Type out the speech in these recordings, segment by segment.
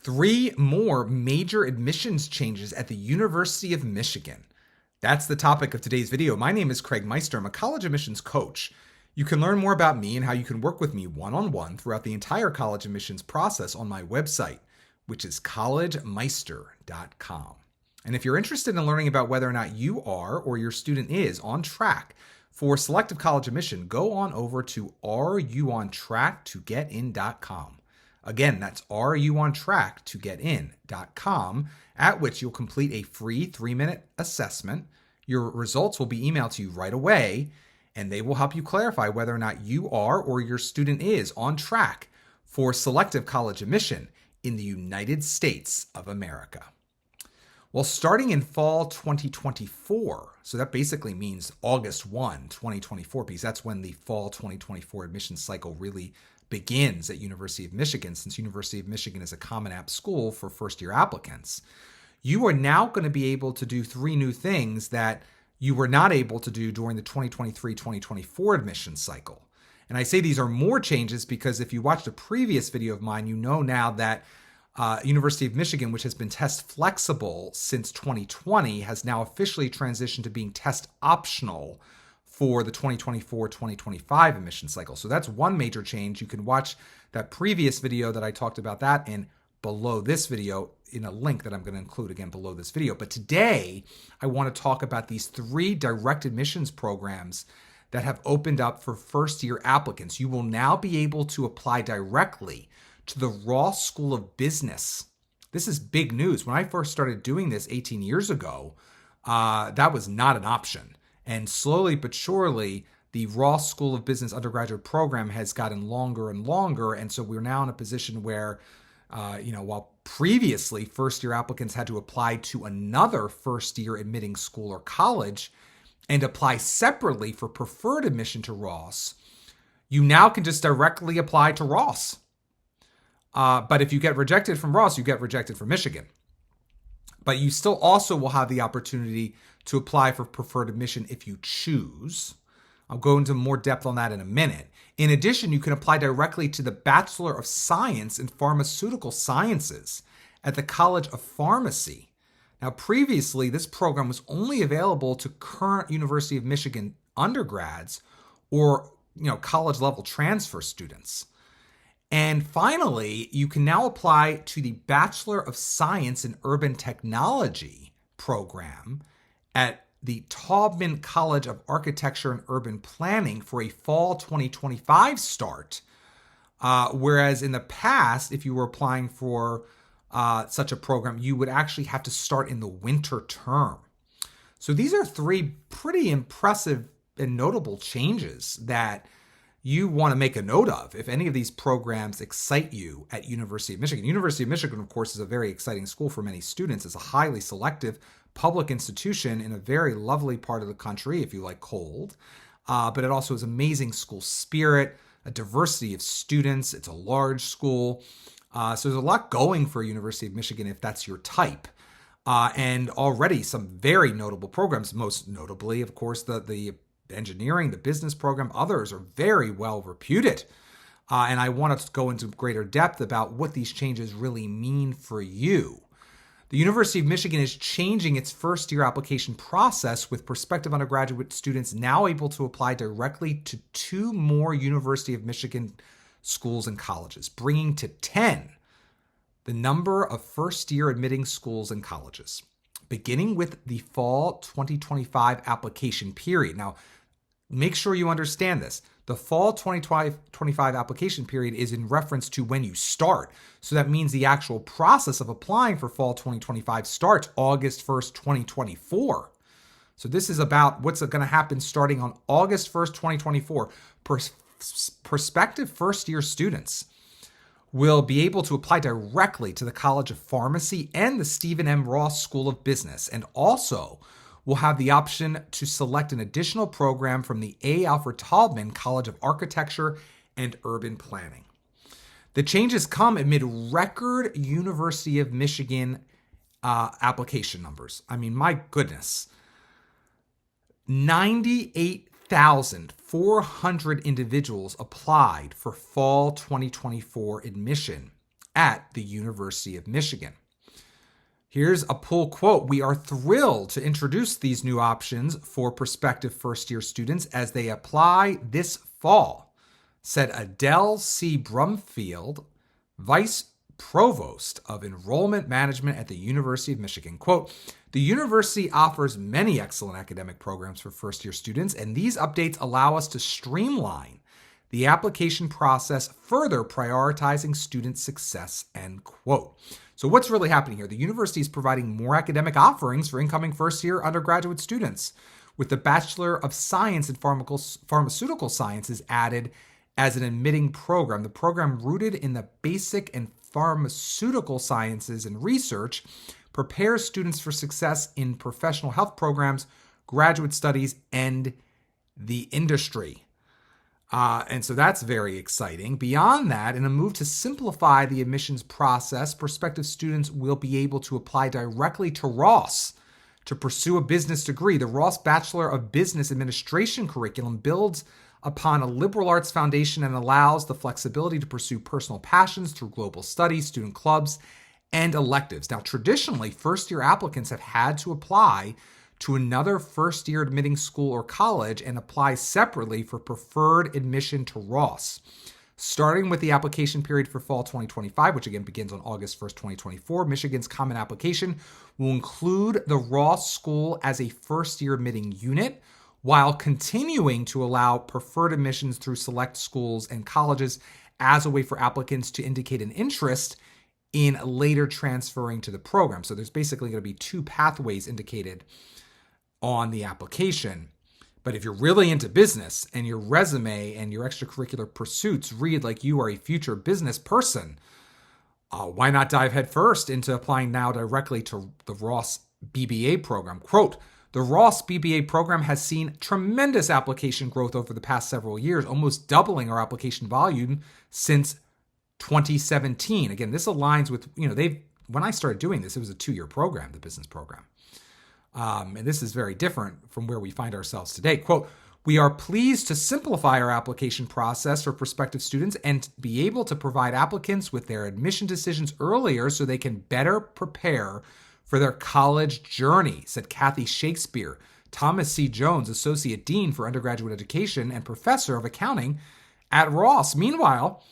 Three more major admissions changes at the University of Michigan. That's the topic of today's video. My name is Craig Meister. I'm a college admissions coach. You can learn more about me and how you can work with me one-on-one throughout the entire college admissions process on my website, which is collegemeister.com. And if you're interested in learning about whether or not you are or your student is on track for selective college admission, go on over to areyouontracktogetin.com. Again, that's areyouontracktogetin.com, at which you'll complete a free 3-minute assessment. Your results will be emailed to you right away, and they will help you clarify whether or not you are or your student is on track for selective college admission in the United States of America. Well, starting in fall 2024, so that basically means August 1, 2024, because that's when the fall 2024 admissions cycle really begins at University of Michigan, since University of Michigan is a Common App school for first-year applicants. You are now going to be able to do 3 new things that you were not able to do during the 2023-2024 admissions cycle. And I say these are more changes because if you watched a previous video of mine, you know now that University of Michigan, which has been test flexible since 2020, has now officially transitioned to being test optional for the 2024-2025 admission cycle. So that's one major change. You can watch that previous video that I talked about that in below this video in a link that I'm going to include again below this video. But today, I want to talk about these 3 direct admissions programs that have opened up for first-year applicants. You will now be able to apply directly to the Ross School of Business. This is big news. When I first started doing this 18 years ago, that was not an option. And slowly but surely, the Ross School of Business undergraduate program has gotten longer and longer. And so we're now in a position where, while previously first-year applicants had to apply to another first-year admitting school or college and apply separately for preferred admission to Ross, you now can just directly apply to Ross. But if you get rejected from Ross, you get rejected from Michigan. But you still also will have the opportunity to apply for preferred admission if you choose. I'll go into more depth on that in a minute. In addition, you can apply directly to the Bachelor of Science in Pharmaceutical Sciences at the College of Pharmacy. Now, previously, this program was only available to current University of Michigan undergrads or, college-level transfer students. And finally, you can now apply to the Bachelor of Science in Urban Technology program at the Taubman College of Architecture and Urban Planning for a fall 2025 start. Whereas in the past, if you were applying for such a program, you would actually have to start in the winter term. So these are 3 pretty impressive and notable changes that you want to make a note of if any of these programs excite you at University of Michigan. University of Michigan, of course, is a very exciting school for many students. It's a highly selective public institution in a very lovely part of the country, if you like cold. But it also has amazing school spirit, a diversity of students. It's a large school. So there's a lot going for University of Michigan if that's your type. And already some very notable programs, most notably, of course, the engineering, the business program. Others are very well reputed. And I want to go into greater depth about what these changes really mean for you. The University of Michigan is changing its first-year application process with prospective undergraduate students now able to apply directly to 2 more University of Michigan schools and colleges, bringing to 10 the number of first-year admitting schools and colleges, beginning with the fall 2025 application period. Now, make sure you understand this. The fall 2025 application period is in reference to when you start. So that means the actual process of applying for fall 2025 starts August 1st, 2024. So this is about what's going to happen starting on August 1st, 2024. Prospective first-year students will be able to apply directly to the College of Pharmacy and the Stephen M. Ross School of Business, and also will have the option to select an additional program from the A. Alfred Taubman College of Architecture and Urban Planning. The changes come amid record University of Michigan application numbers. I mean, my goodness. 98,400 individuals applied for fall 2024 admission at the University of Michigan. Here's a pull quote. "We are thrilled to introduce these new options for prospective first-year students as they apply this fall," said Adele C. Brumfield, Vice Provost of Enrollment Management at the University of Michigan. Quote, "The university offers many excellent academic programs for first-year students, and these updates allow us to streamline the application process, further prioritizing student success," end quote. So what's really happening here? The university is providing more academic offerings for incoming first-year undergraduate students, with the Bachelor of Science in Pharmaceutical Sciences added as an admitting program. The program, rooted in the basic and pharmaceutical sciences and research, prepares students for success in professional health programs, graduate studies, and the industry. And so that's very exciting. Beyond that, in a move to simplify the admissions process, prospective students will be able to apply directly to Ross to pursue a business degree. The Ross Bachelor of Business Administration curriculum builds upon a liberal arts foundation and allows the flexibility to pursue personal passions through global studies, student clubs, and electives. Now, traditionally, first-year applicants have had to apply to another first-year admitting school or college and apply separately for preferred admission to Ross. Starting with the application period for fall 2025, which again begins on August 1st, 2024, Michigan's Common Application will include the Ross School as a first-year admitting unit, while continuing to allow preferred admissions through select schools and colleges as a way for applicants to indicate an interest in later transferring to the program. So there's basically going to be two pathways indicated on the application. But if you're really into business and your resume and your extracurricular pursuits read like you are a future business person, why not dive headfirst into applying now directly to the Ross BBA program? Quote, "The Ross BBA program has seen tremendous application growth over the past several years, almost doubling our application volume since 2017. Again, this aligns with, when I started doing this, it was a 2-year program, the business program. And this is very different from where we find ourselves today. Quote, "We are pleased to simplify our application process for prospective students and be able to provide applicants with their admission decisions earlier so they can better prepare for their college journey," said Kathy Shakespeare, Thomas C. Jones, Associate Dean for Undergraduate Education and Professor of Accounting at Ross. Meanwhile,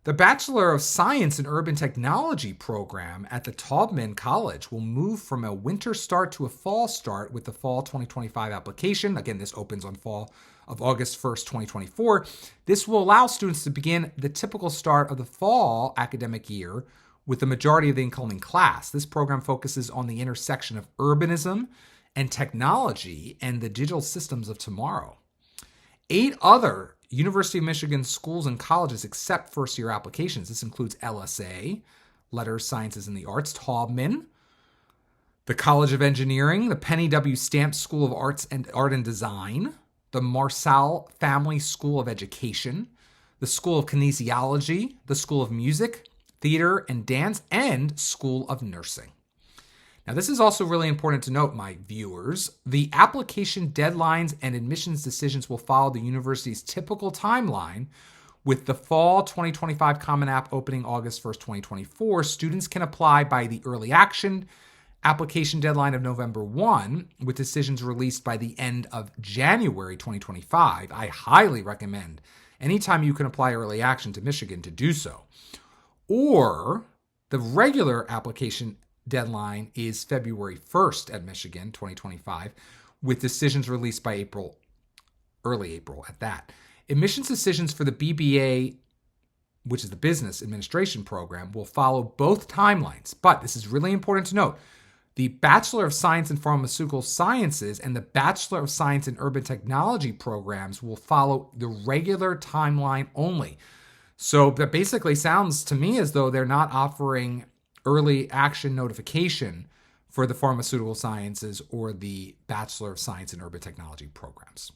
the Bachelor of Science in Urban Technology program at the Taubman College will move from a winter start to a fall start with the fall 2025 application. Again, this opens on fall of August 1st, 2024. This will allow students to begin the typical start of the fall academic year with the majority of the incoming class. This program focuses on the intersection of urbanism and technology and the digital systems of tomorrow. 8 other University of Michigan schools and colleges accept first-year applications. This includes LSA, Letters, Sciences, and the Arts, Taubman, the College of Engineering, the Penny W. Stamp School of Art and Design, the Marsal Family School of Education, the School of Kinesiology, the School of Music, Theater and Dance, and School of Nursing. Now, this is also really important to note, my viewers. The application deadlines and admissions decisions will follow the university's typical timeline. With the fall 2025 Common App opening August 1st, 2024, students can apply by the early action application deadline of November 1, with decisions released by the end of January 2025. I highly recommend anytime you can apply early action to Michigan to do so. Or the regular application deadline is February 1st at Michigan, 2025, with decisions released by early April at that. Admissions decisions for the BBA, which is the Business Administration program, will follow both timelines. But this is really important to note. The Bachelor of Science in Pharmaceutical Sciences and the Bachelor of Science in Urban Technology programs will follow the regular timeline only. So that basically sounds to me as though they're not offering early action notification for the Pharmaceutical Sciences or the Bachelor of Science in Urban Technology programs.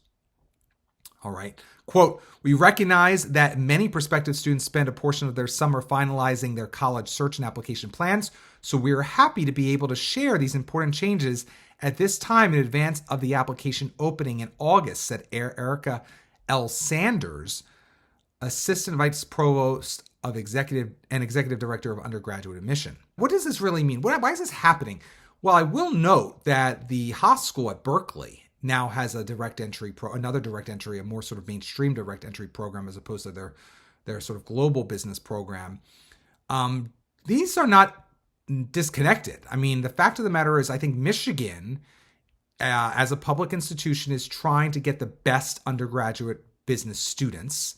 All right. Quote, "We recognize that many prospective students spend a portion of their summer finalizing their college search and application plans, so we are happy to be able to share these important changes at this time in advance of the application opening in August," said Erica L. Sanders, Assistant Vice Provost of executive director of undergraduate admission. What does this really mean? Why is this happening? Well, I will note that the Haas School at Berkeley now has a direct entry another direct entry, a more sort of mainstream direct entry program as opposed to their sort of global business program. These are not disconnected. I mean, the fact of the matter is, I think Michigan, as a public institution, is trying to get the best undergraduate business students.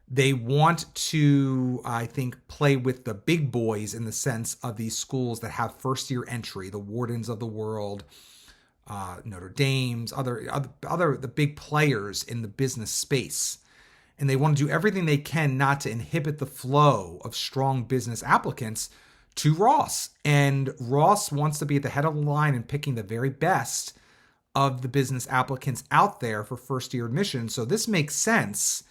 They want to, I think, play with the big boys in the sense of these schools that have first-year entry, the Wardens of the world, Notre Dame's, the big players in the business space. And they want to do everything they can not to inhibit the flow of strong business applicants to Ross. And Ross wants to be at the head of the line in picking the very best of the business applicants out there for first-year admission. So this makes sense,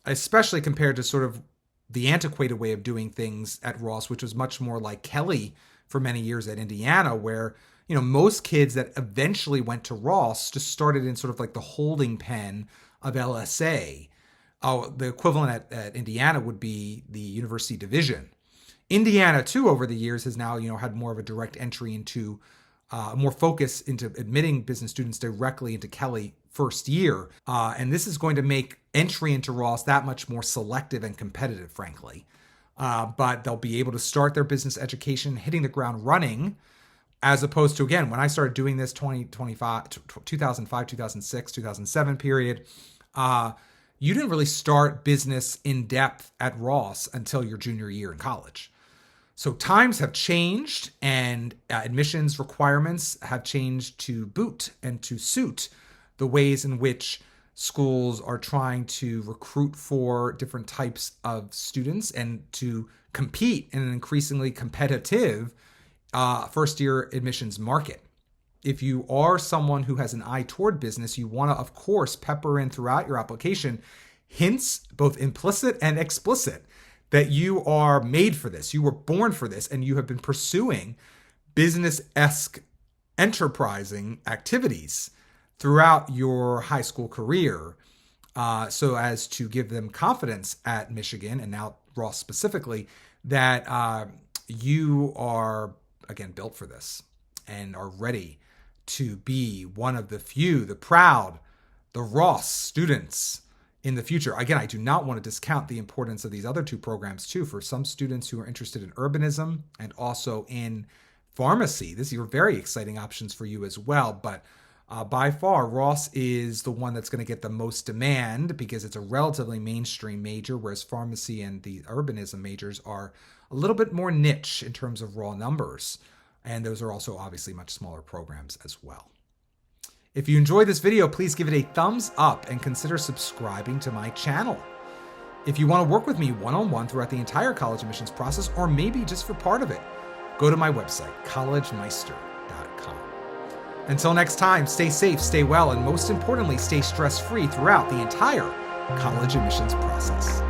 especially compared to sort of the antiquated way of doing things at Ross, which was much more like Kelly for many years at Indiana, where, you know, most kids that eventually went to Ross just started in sort of like the holding pen of LSA. The equivalent at Indiana would be the University Division. Indiana, too, over the years has now, you know, had more of a direct entry into more focus into admitting business students directly into Kelly first year. And this is going to make entry into Ross that much more selective and competitive, frankly. But they'll be able to start their business education hitting the ground running, as opposed to, again, when I started doing this 2005, 2006, 2007 period, you didn't really start business in depth at Ross until your junior year in college. So times have changed, and admissions requirements have changed to boot and to suit the ways in which schools are trying to recruit for different types of students and to compete in an increasingly competitive first-year admissions market. If you are someone who has an eye toward business, you want to, of course, pepper in throughout your application hints, both implicit and explicit, that you are made for this, you were born for this, and you have been pursuing business-esque enterprising activities throughout your high school career, so as to give them confidence at Michigan, and now Ross specifically, that you are, again, built for this and are ready to be one of the few, the proud, the Ross students in the future. Again, I do not want to discount the importance of these other two programs too. For some students who are interested in urbanism and also in pharmacy, these are very exciting options for you as well. But by far, Ross is the one that's going to get the most demand because it's a relatively mainstream major, whereas pharmacy and the urbanism majors are a little bit more niche in terms of raw numbers. And those are also obviously much smaller programs as well. If you enjoyed this video, please give it a thumbs up and consider subscribing to my channel. If you want to work with me one-on-one throughout the entire college admissions process, or maybe just for part of it, go to my website, collegemeister.com. Until next time, stay safe, stay well, and most importantly, stay stress-free throughout the entire college admissions process.